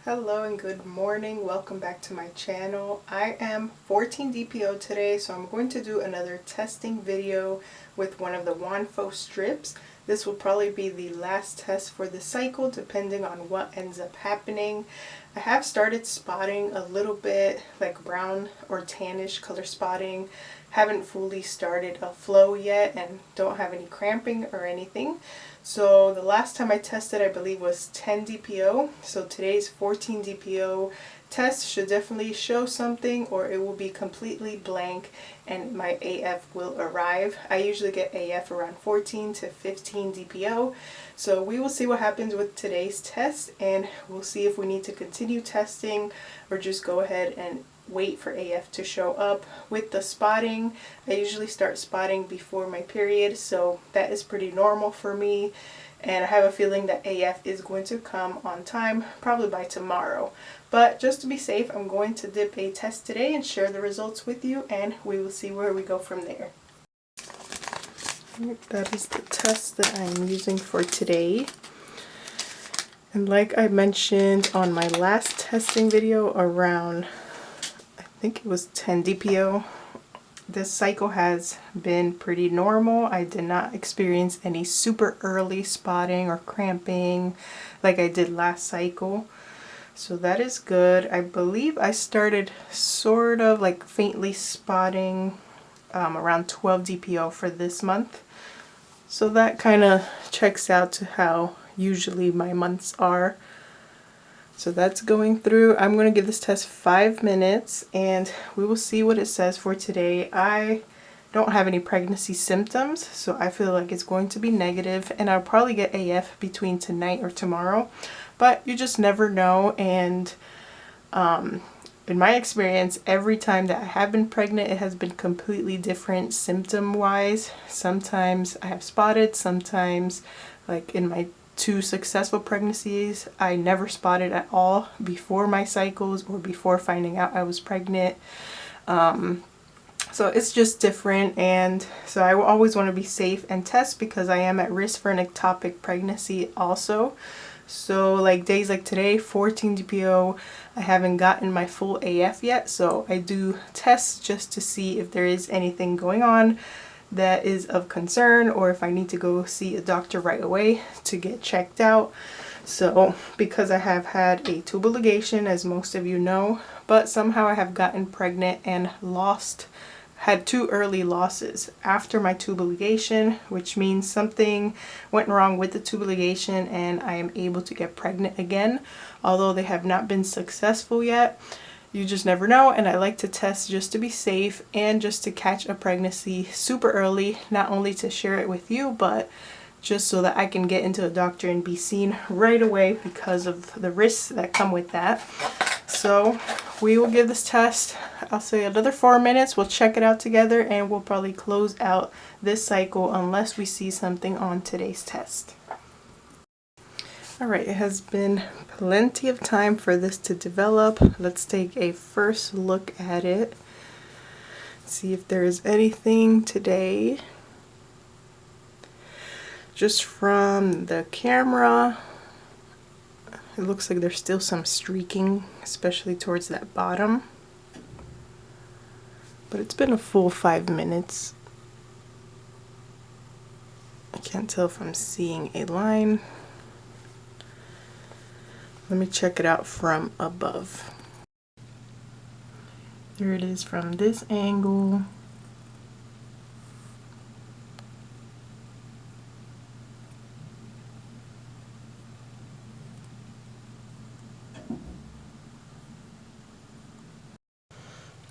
Hello and good morning. Welcome back to my channel. I am 14 DPO today, so I'm going to do another testing video with one of the Wanfo strips. This will probably be the last test for the cycle depending on what ends up happening. I have started spotting a little bit, like brown or tannish color spotting. Haven't fully started a flow yet and don't have any cramping or anything. So the last time I tested, I believe, was 10 DPO. So today's 14 DPO test should definitely show something, or it will be completely blank and my AF will arrive. I usually get AF around 14 to 15 DPO. So we will see what happens with today's test, and we'll see if we need to continue testing or just go ahead and wait for AF to show up. With the spotting, I usually start spotting before my period, so that is pretty normal for me, and I have a feeling that AF is going to come on time, probably by tomorrow. But just to be safe, I'm going to dip a test today and share the results with you, and we will see where we go from there. That is the test that I'm using for today. And like I mentioned on my last testing video, around I think it was 10 DPO. This cycle has been pretty normal. I did not experience any super early spotting or cramping like I did last cycle. So that is good. I believe I started sort of like faintly spotting around 12 DPO for this month. So that kind of checks out to how usually my months are. So that's going through. I'm going to give this test 5 minutes and we will see what it says for today. I don't have any pregnancy symptoms, so I feel like it's going to be negative, and I'll probably get AF between tonight or tomorrow, but you just never know. And in my experience, every time that I have been pregnant, it has been completely different symptom wise. Sometimes I have spotted, sometimes, like in my 2 successful pregnancies, I never spotted at all before my cycles or before finding out I was pregnant. So it's just different, and so I always want to be safe and test because I am at risk for an ectopic pregnancy also. So like days like today, 14 DPO, I haven't gotten my full AF yet, so I do tests just to see if there is anything going on that is of concern, or if I need to go see a doctor right away to get checked out. So because I have had a tubal ligation, as most of you know, but somehow I have gotten pregnant and had 2 early losses after my tubal ligation, which means something went wrong with the tubal ligation and I am able to get pregnant again, although they have not been successful yet. You just never know, and I like to test just to be safe and just to catch a pregnancy super early, not only to share it with you, but just so that I can get into a doctor and be seen right away because of the risks that come with that. So we will give this test, I'll say, another 4 minutes. We'll check it out together and we'll probably close out this cycle unless we see something on today's test. Alright, it has been plenty of time for this to develop. Let's take a first look at it. See if there is anything today. Just from the camera, it looks like there's still some streaking, especially towards that bottom. But it's been a full 5 minutes. I can't tell if I'm seeing a line. Let me check it out from above. There it is from this angle.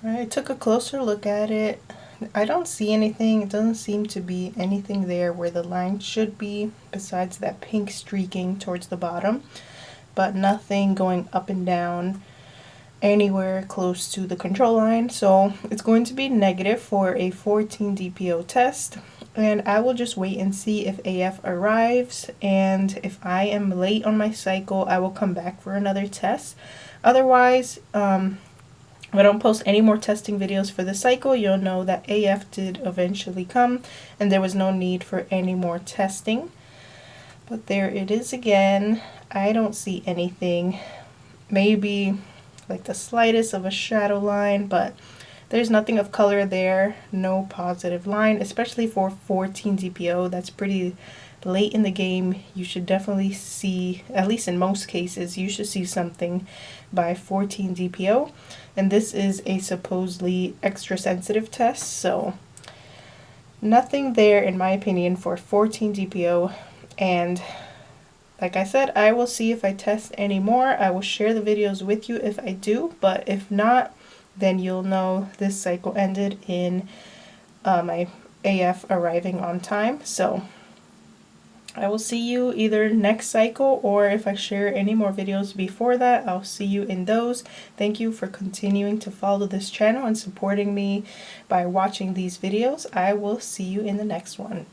I took a closer look at it. I don't see anything. It doesn't seem to be anything there where the line should be, besides that pink streaking towards the bottom. But nothing going up and down anywhere close to the control line. So it's going to be negative for a 14 DPO test, and I will just wait and see if AF arrives, and if I am late on my cycle, I will come back for another test. Otherwise, if I don't post any more testing videos for the cycle, you'll know that AF did eventually come and there was no need for any more testing. But there it is again. I don't see anything. maybe like the slightest of a shadow line, but there's nothing of color there, no positive line, especially for 14 DPO. That's pretty late in the game. You should definitely see, at least in most cases, you should see something by 14 DPO. And this is a supposedly extra sensitive test, so nothing there in my opinion for 14 DPO. And like I said, I will see if I test any more. I will share the videos with you if I do, but if not, then you'll know this cycle ended in my AF arriving on time. So I will see you either next cycle, or if I share any more videos before that, I'll see you in those. Thank you for continuing to follow this channel and supporting me by watching these videos. I will see you in the next one.